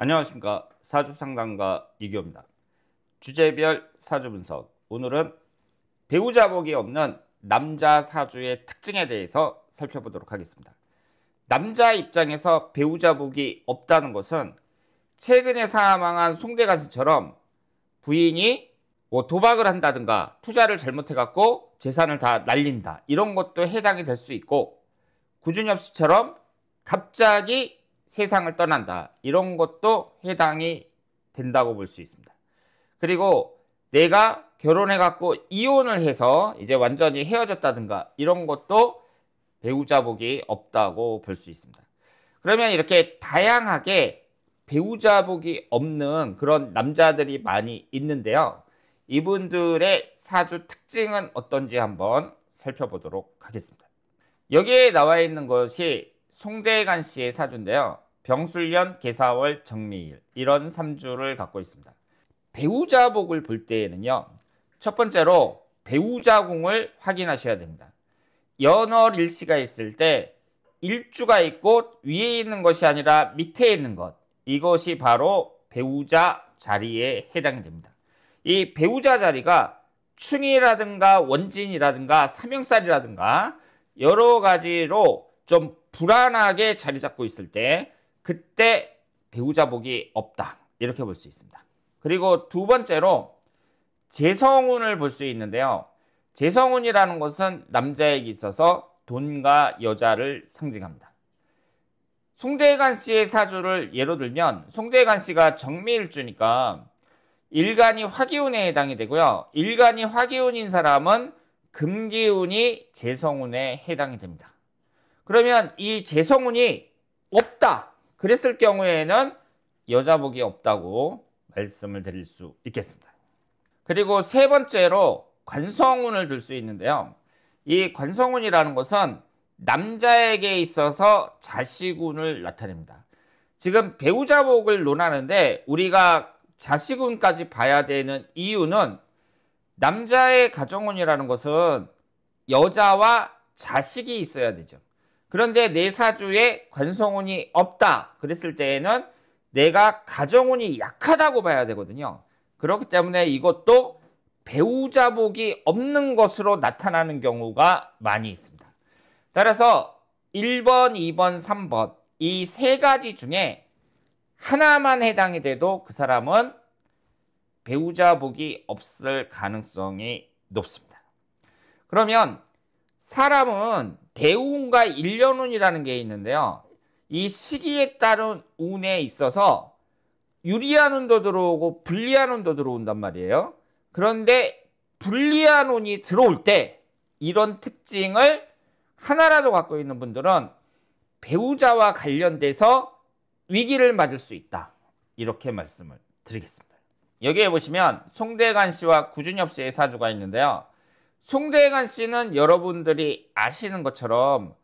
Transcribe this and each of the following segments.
안녕하십니까. 사주상담가 이규호입니다. 주제별 사주 분석. 오늘은 배우자복이 없는 남자 사주의 특징에 대해서 살펴보도록 하겠습니다. 남자 입장에서 배우자복이 없다는 것은 최근에 사망한 송대관 씨처럼 부인이 도박을 한다든가 투자를 잘못해갖고 재산을 다 날린다, 이런 것도 해당이 될 수 있고, 구준엽 씨처럼 갑자기 세상을 떠난다, 이런 것도 해당이 된다고 볼 수 있습니다. 그리고 내가 결혼해갖고 이혼을 해서 이제 완전히 헤어졌다든가 이런 것도 배우자복이 없다고 볼 수 있습니다. 그러면 이렇게 다양하게 배우자복이 없는 그런 남자들이 많이 있는데요. 이분들의 사주 특징은 어떤지 한번 살펴보도록 하겠습니다. 여기에 나와 있는 것이 송대관 씨의 사주인데요. 병술년, 개사월, 정미일, 이런 3주를 갖고 있습니다. 배우자복을 볼 때에는요, 첫 번째로 배우자궁을 확인하셔야 됩니다. 연월일시가 있을 때 일주가 있고 위에 있는 것이 아니라 밑에 있는 것, 이것이 바로 배우자 자리에 해당이 됩니다. 이 배우자 자리가 충이라든가 원진이라든가 삼형살이라든가 여러 가지로 좀 불안하게 자리 잡고 있을 때, 그때 배우자복이 없다, 이렇게 볼 수 있습니다. 그리고 두 번째로 재성운을 볼 수 있는데요. 재성운이라는 것은 남자에게 있어서 돈과 여자를 상징합니다. 송대관 씨의 사주를 예로 들면, 송대관 씨가 정미일주니까 일간이 화기운에 해당이 되고요. 일간이 화기운인 사람은 금기운이 재성운에 해당이 됩니다. 그러면 이 재성운이 없다, 그랬을 경우에는 여자복이 없다고 말씀을 드릴 수 있겠습니다. 그리고 세 번째로 관성운을 들 수 있는데요. 이 관성운이라는 것은 남자에게 있어서 자식운을 나타냅니다. 지금 배우자복을 논하는데 우리가 자식운까지 봐야 되는 이유는, 남자의 가정운이라는 것은 여자와 자식이 있어야 되죠. 그런데 내 사주에 관성운이 없다 그랬을 때에는 내가 가정운이 약하다고 봐야 되거든요. 그렇기 때문에 이것도 배우자복이 없는 것으로 나타나는 경우가 많이 있습니다. 따라서 1번, 2번, 3번 이 세 가지 중에 하나만 해당이 돼도 그 사람은 배우자복이 없을 가능성이 높습니다. 그러면 사람은 대운과 일련운이라는 게 있는데요. 이 시기에 따른 운에 있어서 유리한 운도 들어오고 불리한 운도 들어온단 말이에요. 그런데 불리한 운이 들어올 때 이런 특징을 하나라도 갖고 있는 분들은 배우자와 관련돼서 위기를 맞을 수 있다, 이렇게 말씀을 드리겠습니다. 여기에 보시면 송대관 씨와 구준엽 씨의 사주가 있는데요. 송대관 씨는 여러분들이 아시는 것처럼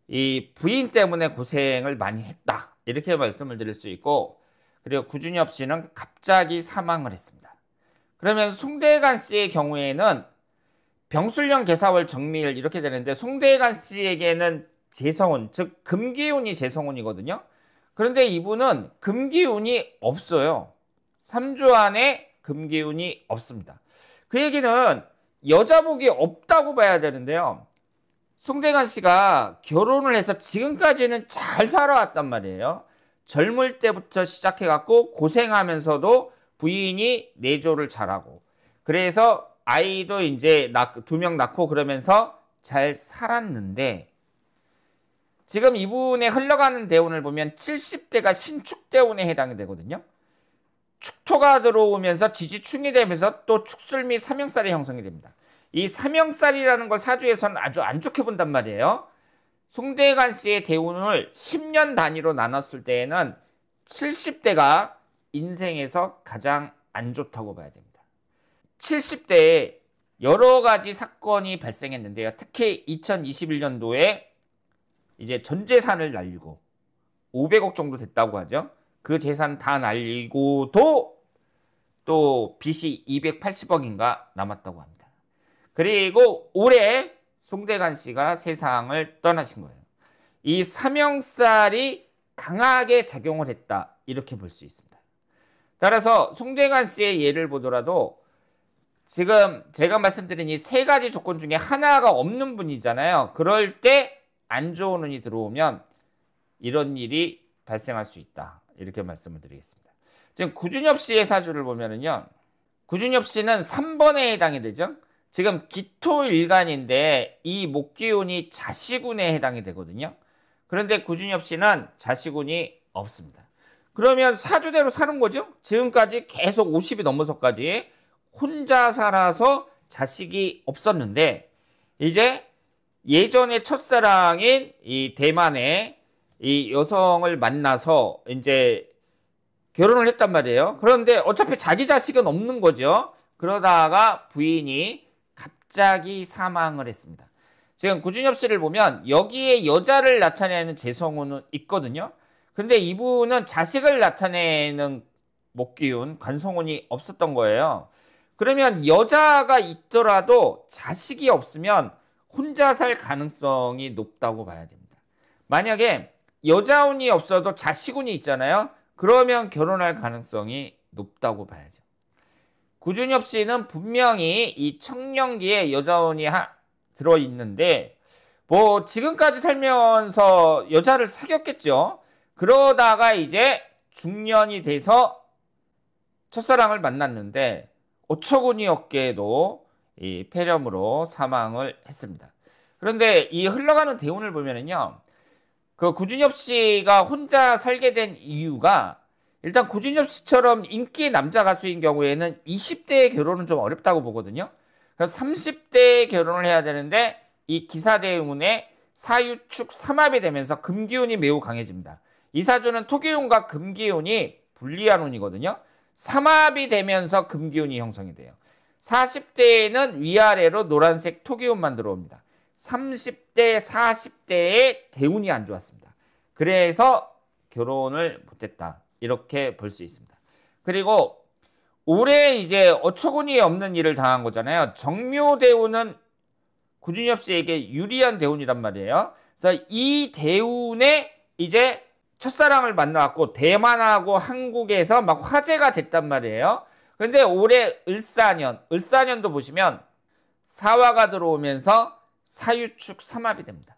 이 부인 때문에 고생을 많이 했다, 이렇게 말씀을 드릴 수 있고, 그리고 구준엽 씨는 갑자기 사망을 했습니다. 그러면 송대관 씨의 경우에는 병술년, 개사월, 정미일 이렇게 되는데, 송대관 씨에게는 재성운, 즉 금기운이 재성운이거든요. 그런데 이분은 금기운이 없어요. 3주 안에 금기운이 없습니다. 그 얘기는 여자복이 없다고 봐야 되는데요. 송대관 씨가 결혼을 해서 지금까지는 잘 살아왔단 말이에요. 젊을 때부터 시작해갖고 고생하면서도 부인이 내조를 잘하고, 그래서 아이도 이제 2명 낳고 그러면서 잘 살았는데, 지금 이분의 흘러가는 대운을 보면 70대가 신축대운에 해당이 되거든요. 축토가 들어오면서 지지충이 되면서 또 축술 및 삼형살이 형성이 됩니다. 이 삼형살이라는 걸 사주에서는 아주 안 좋게 본단 말이에요. 송대관 씨의 대운을 10년 단위로 나눴을 때에는 70대가 인생에서 가장 안 좋다고 봐야 됩니다. 70대에 여러 가지 사건이 발생했는데요. 특히 2021년도에 이제 전 재산을 날리고 500억 정도 됐다고 하죠. 그 재산 다 날리고도 또 빚이 280억인가 남았다고 합니다. 그리고 올해 송대관 씨가 세상을 떠나신 거예요. 이 삼형살이 강하게 작용을 했다, 이렇게 볼 수 있습니다. 따라서 송대관 씨의 예를 보더라도 지금 제가 말씀드린 이 세 가지 조건 중에 하나가 없는 분이잖아요. 그럴 때 안 좋은 운이 들어오면 이런 일이 발생할 수 있다. 이렇게 말씀을 드리겠습니다. 지금 구준엽 씨의 사주를 보면은요. 구준엽 씨는 3번에 해당이 되죠. 지금 기토일간인데 이 목기운이 자식운에 해당이 되거든요. 그런데 구준엽 씨는 자식운이 없습니다. 그러면 사주대로 사는 거죠. 지금까지 계속 50이 넘어서까지 혼자 살아서 자식이 없었는데 이제 예전에 첫사랑인 이 대만의 이 여성을 만나서 이제 결혼을 했단 말이에요. 그런데 어차피 자기 자식은 없는 거죠. 그러다가 부인이 갑자기 사망을 했습니다. 지금 구준엽 씨를 보면 여기에 여자를 나타내는 재성운은 있거든요. 근데 이분은 자식을 나타내는 목기운, 관성운이 없었던 거예요. 그러면 여자가 있더라도 자식이 없으면 혼자 살 가능성이 높다고 봐야 됩니다. 만약에 여자운이 없어도 자식운이 있잖아요. 그러면 결혼할 가능성이 높다고 봐야죠. 구준엽 씨는 분명히 이 청년기에 여자운이 들어있는데 뭐 지금까지 살면서 여자를 사귀었겠죠. 그러다가 이제 중년이 돼서 첫사랑을 만났는데 어처구니없게도 이 폐렴으로 사망을 했습니다. 그런데 이 흘러가는 대운을 보면은요. 그 구준엽 씨가 혼자 살게 된 이유가 일단 구준엽 씨처럼 인기 남자 가수인 경우에는 20대의 결혼은 좀 어렵다고 보거든요. 그래서 30대에 결혼을 해야 되는데 이 기사대운에 사유축 삼합이 되면서 금기운이 매우 강해집니다. 이 사주는 토기운과 금기운이 불리한 운이거든요. 삼합이 되면서 금기운이 형성이 돼요. 40대에는 위아래로 노란색 토기운만 들어옵니다. 30대, 40대에 대운이 안 좋았습니다. 그래서 결혼을 못했다. 이렇게 볼 수 있습니다. 그리고 올해 이제 어처구니 없는 일을 당한 거잖아요. 정묘대운은 구준엽 씨에게 유리한 대운이란 말이에요. 그래서 이 대운에 이제 첫사랑을 만나갖고 대만하고 한국에서 막 화제가 됐단 말이에요. 그런데 올해 을사년도 보시면 사화가 들어오면서 사유축 삼합이 됩니다.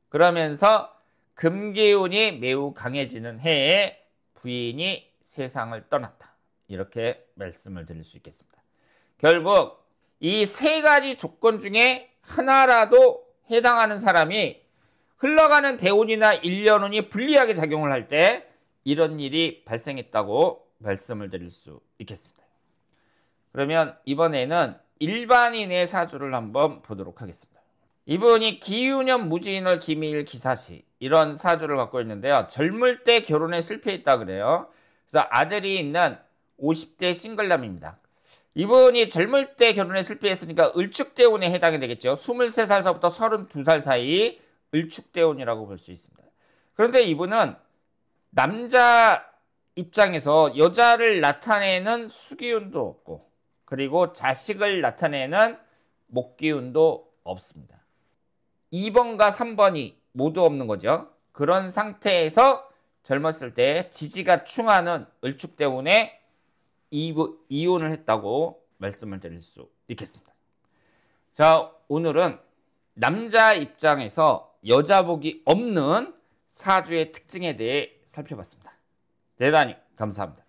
그러면서 금기운이 매우 강해지는 해에 부인이 세상을 떠났다. 이렇게 말씀을 드릴 수 있겠습니다. 결국 이 세 가지 조건 중에 하나라도 해당하는 사람이 흘러가는 대운이나 일년운이 불리하게 작용을 할 때 이런 일이 발생했다고 말씀을 드릴 수 있겠습니다. 그러면 이번에는 일반인의 사주를 한번 보도록 하겠습니다. 이분이 기유년 무진월 기미일 기사시 이런 사주를 갖고 있는데요. 젊을 때 결혼에 실패했다 그래요. 그래서 아들이 있는 50대 싱글남입니다. 이분이 젊을 때 결혼에 실패했으니까 을축대운에 해당이 되겠죠. 23살서부터 32살 사이 을축대운이라고 볼 수 있습니다. 그런데 이분은 남자 입장에서 여자를 나타내는 수기운도 없고 그리고 자식을 나타내는 목기운도 없습니다. 2번과 3번이 모두 없는 거죠. 그런 상태에서 젊었을 때 지지가 충하는 을축대운에 이혼을 했다고 말씀을 드릴 수 있겠습니다. 자, 오늘은 남자 입장에서 여자복이 없는 사주의 특징에 대해 살펴봤습니다. 대단히 감사합니다.